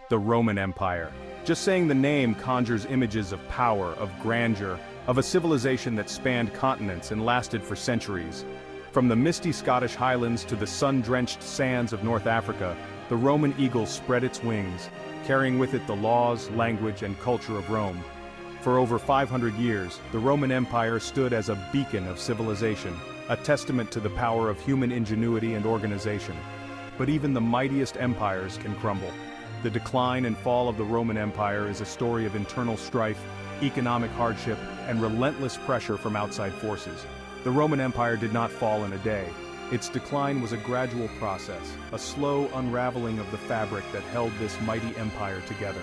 The Roman Empire. Just saying the name conjures images of power, of grandeur, of a civilization that spanned continents and lasted for centuries. From the misty Scottish highlands to the sun-drenched sands of North Africa, the Roman eagle spread its wings, carrying with it the laws, language, and culture of Rome. For over 500 years, the Roman Empire stood as a beacon of civilization, a testament to the power of human ingenuity and organization. But even the mightiest empires can crumble. The decline and fall of the Roman Empire is a story of internal strife, economic hardship, and relentless pressure from outside forces. The Roman Empire did not fall in a day. Its decline was a gradual process, a slow unraveling of the fabric that held this mighty empire together.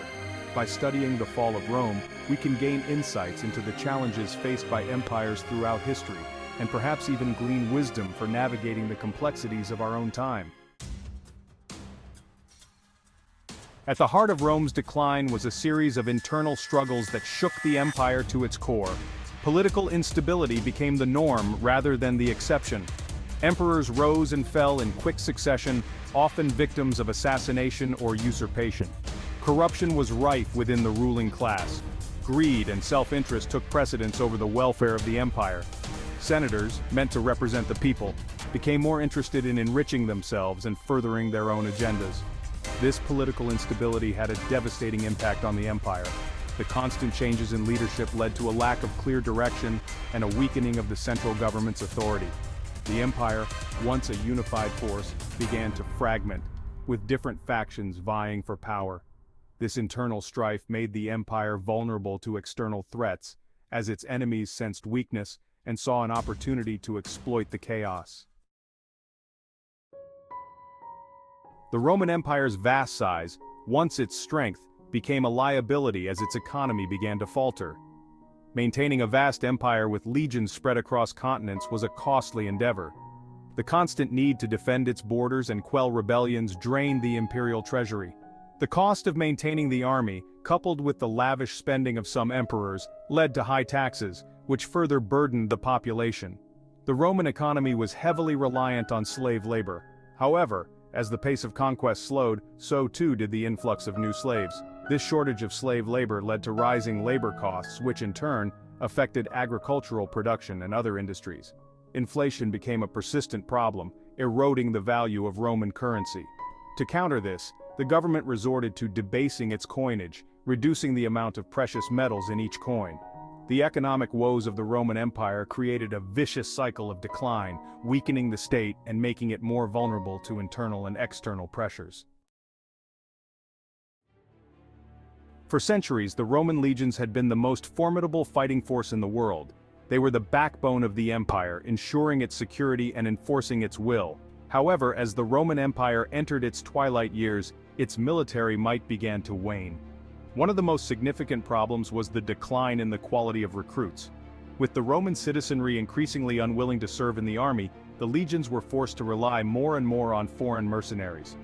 By studying the fall of Rome, we can gain insights into the challenges faced by empires throughout history, and perhaps even glean wisdom for navigating the complexities of our own time. At the heart of Rome's decline was a series of internal struggles that shook the empire to its core. Political instability became the norm rather than the exception. Emperors rose and fell in quick succession, often victims of assassination or usurpation. Corruption was rife within the ruling class. Greed and self-interest took precedence over the welfare of the empire. Senators, meant to represent the people, became more interested in enriching themselves and furthering their own agendas. This political instability had a devastating impact on the empire. The constant changes in leadership led to a lack of clear direction and a weakening of the central government's authority. The empire, once a unified force, began to fragment, with different factions vying for power. This internal strife made the empire vulnerable to external threats, as its enemies sensed weakness and saw an opportunity to exploit the chaos. The Roman Empire's vast size, once its strength, became a liability as its economy began to falter. Maintaining a vast empire with legions spread across continents was a costly endeavor. The constant need to defend its borders and quell rebellions drained the imperial treasury. The cost of maintaining the army, coupled with the lavish spending of some emperors, led to high taxes, which further burdened the population. The Roman economy was heavily reliant on slave labor. However, as the pace of conquest slowed, so too did the influx of new slaves. This shortage of slave labor led to rising labor costs, which in turn affected agricultural production and other industries. Inflation became a persistent problem, eroding the value of Roman currency. To counter this, the government resorted to debasing its coinage, reducing the amount of precious metals in each coin. The economic woes of the Roman Empire created a vicious cycle of decline, weakening the state and making it more vulnerable to internal and external pressures. For centuries, the Roman legions had been the most formidable fighting force in the world. They were the backbone of the empire, ensuring its security and enforcing its will. However, as the Roman Empire entered its twilight years, its military might began to wane. One of the most significant problems was the decline in the quality of recruits. With the Roman citizenry increasingly unwilling to serve in the army, the legions were forced to rely more and more on foreign mercenaries.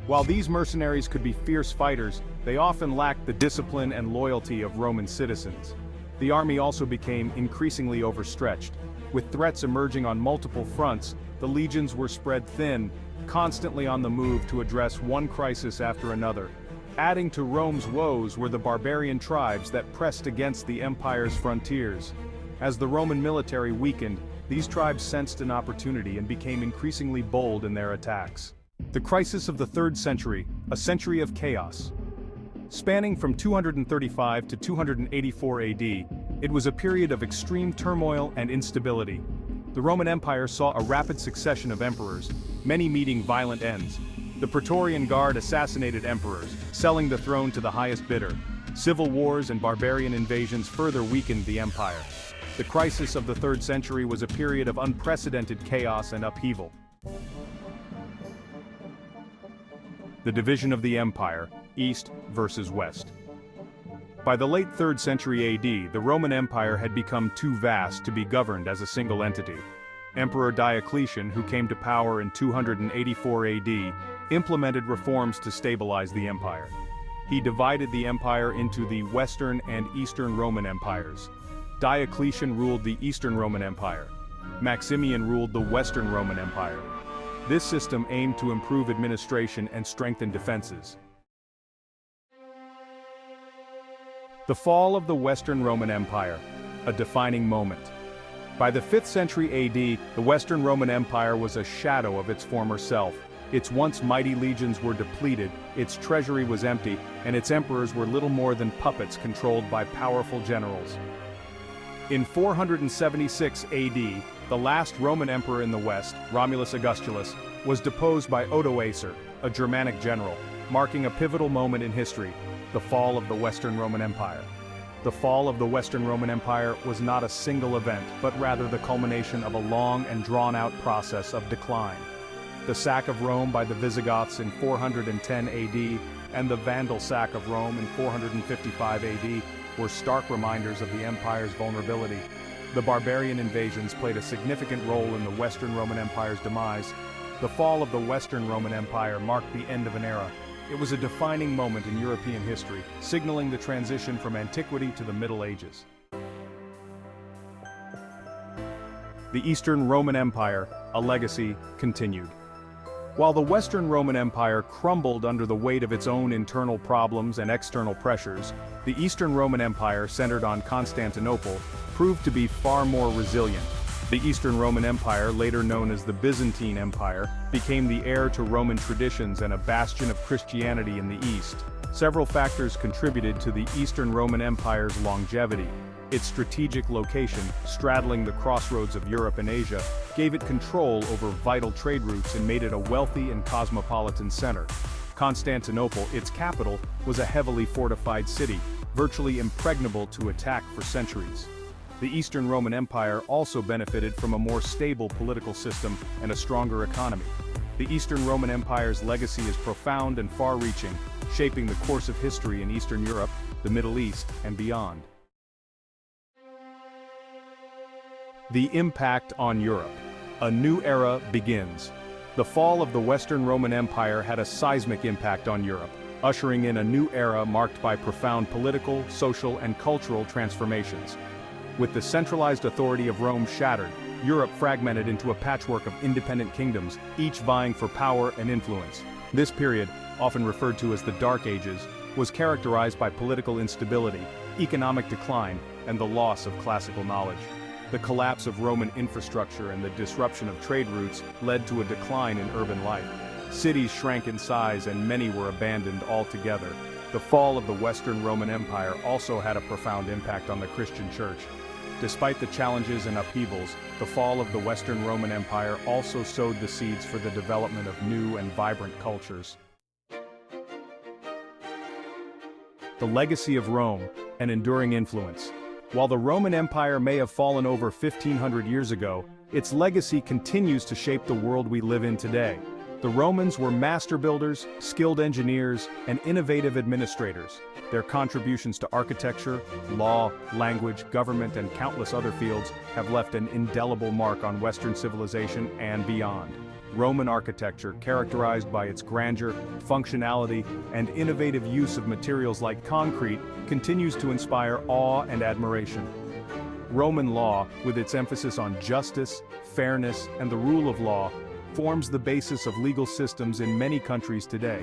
While these mercenaries could be fierce fighters, they often lacked the discipline and loyalty of Roman citizens. The army also became increasingly overstretched. With threats emerging on multiple fronts, the legions were spread thin, constantly on the move to address one crisis after another. Adding to Rome's woes were the barbarian tribes that pressed against the empire's frontiers. As the Roman military weakened, these tribes sensed an opportunity and became increasingly bold in their attacks. The crisis of the 3rd century, a century of chaos. Spanning from 235 to 284 AD, it was a period of extreme turmoil and instability. The Roman Empire saw a rapid succession of emperors, many meeting violent ends. The Praetorian Guard assassinated emperors, selling the throne to the highest bidder. Civil wars and barbarian invasions further weakened the empire. The crisis of the 3rd century was a period of unprecedented chaos and upheaval. The division of the empire, East versus West. By the late 3rd century AD, the Roman Empire had become too vast to be governed as a single entity. Emperor Diocletian, who came to power in 284 AD, implemented reforms to stabilize the empire. He divided the empire into the Western and Eastern Roman empires. Diocletian ruled the Eastern Roman Empire. Maximian ruled the Western Roman Empire. This system aimed to improve administration and strengthen defenses. The fall of the Western Roman Empire, a defining moment. By the 5th century AD, the Western Roman Empire was a shadow of its former self. Its once mighty legions were depleted, its treasury was empty, and its emperors were little more than puppets controlled by powerful generals. In 476 AD, the last Roman emperor in the West, Romulus Augustulus, was deposed by Odoacer, a Germanic general, marking a pivotal moment in history, the fall of the Western Roman Empire. The fall of the Western Roman Empire was not a single event, but rather the culmination of a long and drawn-out process of decline. The sack of Rome by the Visigoths in 410 AD and the Vandal sack of Rome in 455 AD were stark reminders of the empire's vulnerability. The barbarian invasions played a significant role in the Western Roman Empire's demise. The fall of the Western Roman Empire marked the end of an era. It was a defining moment in European history, signaling the transition from antiquity to the Middle Ages. The Eastern Roman Empire, a legacy, continued. While the Western Roman Empire crumbled under the weight of its own internal problems and external pressures, the Eastern Roman Empire, centered on Constantinople, proved to be far more resilient. The Eastern Roman Empire, later known as the Byzantine Empire, became the heir to Roman traditions and a bastion of Christianity in the East. Several factors contributed to the Eastern Roman Empire's longevity. Its strategic location, straddling the crossroads of Europe and Asia, gave it control over vital trade routes and made it a wealthy and cosmopolitan center. Constantinople, its capital, was a heavily fortified city, virtually impregnable to attack for centuries. The Eastern Roman Empire also benefited from a more stable political system and a stronger economy. The Eastern Roman Empire's legacy is profound and far-reaching, shaping the course of history in Eastern Europe, the Middle East, and beyond. The impact on Europe. A new era begins. The fall of the Western Roman Empire had a seismic impact on Europe, ushering in a new era marked by profound political, social, and cultural transformations. With the centralized authority of Rome shattered, Europe fragmented into a patchwork of independent kingdoms, each vying for power and influence. This period, often referred to as the Dark Ages, was characterized by political instability, economic decline, and the loss of classical knowledge. The collapse of Roman infrastructure and the disruption of trade routes led to a decline in urban life. Cities shrank in size and many were abandoned altogether. The fall of the Western Roman Empire also had a profound impact on the Christian Church. Despite the challenges and upheavals, the fall of the Western Roman Empire also sowed the seeds for the development of new and vibrant cultures. The legacy of Rome, an enduring influence. While the Roman Empire may have fallen over 1,500 years ago, its legacy continues to shape the world we live in today. The Romans were master builders, skilled engineers, and innovative administrators. Their contributions to architecture, law, language, government, and countless other fields have left an indelible mark on Western civilization and beyond. Roman architecture, characterized by its grandeur, functionality, and innovative use of materials like concrete, continues to inspire awe and admiration. Roman law, with its emphasis on justice, fairness, and the rule of law, forms the basis of legal systems in many countries today.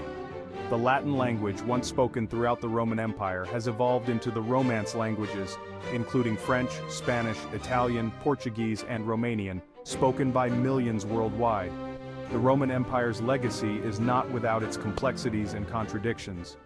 The Latin language, once spoken throughout the Roman Empire, has evolved into the Romance languages, including French, Spanish, Italian, Portuguese, and Romanian, spoken by millions worldwide. The Roman Empire's legacy is not without its complexities and contradictions.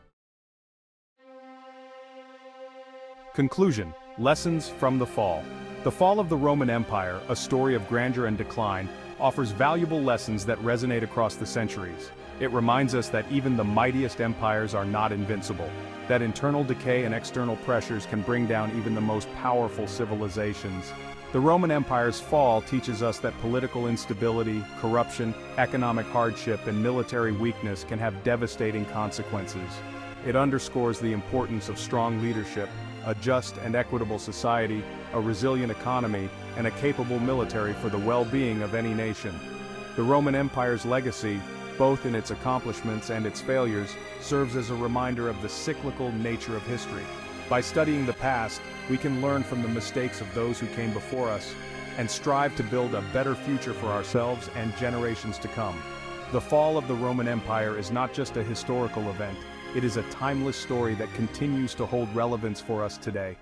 Conclusion: Lessons from the fall. The fall of the Roman Empire, a story of grandeur and decline, offers valuable lessons that resonate across the centuries. It reminds us that even the mightiest empires are not invincible, that internal decay and external pressures can bring down even the most powerful civilizations. The Roman Empire's fall teaches us that political instability, corruption, economic hardship, and military weakness can have devastating consequences. It underscores the importance of strong leadership, a just and equitable society, a resilient economy, and a capable military for the well-being of any nation. The Roman Empire's legacy, both in its accomplishments and its failures, serves as a reminder of the cyclical nature of history. By studying the past, we can learn from the mistakes of those who came before us, and strive to build a better future for ourselves and generations to come. The fall of the Roman Empire is not just a historical event, It is a timeless story that continues to hold relevance for us today.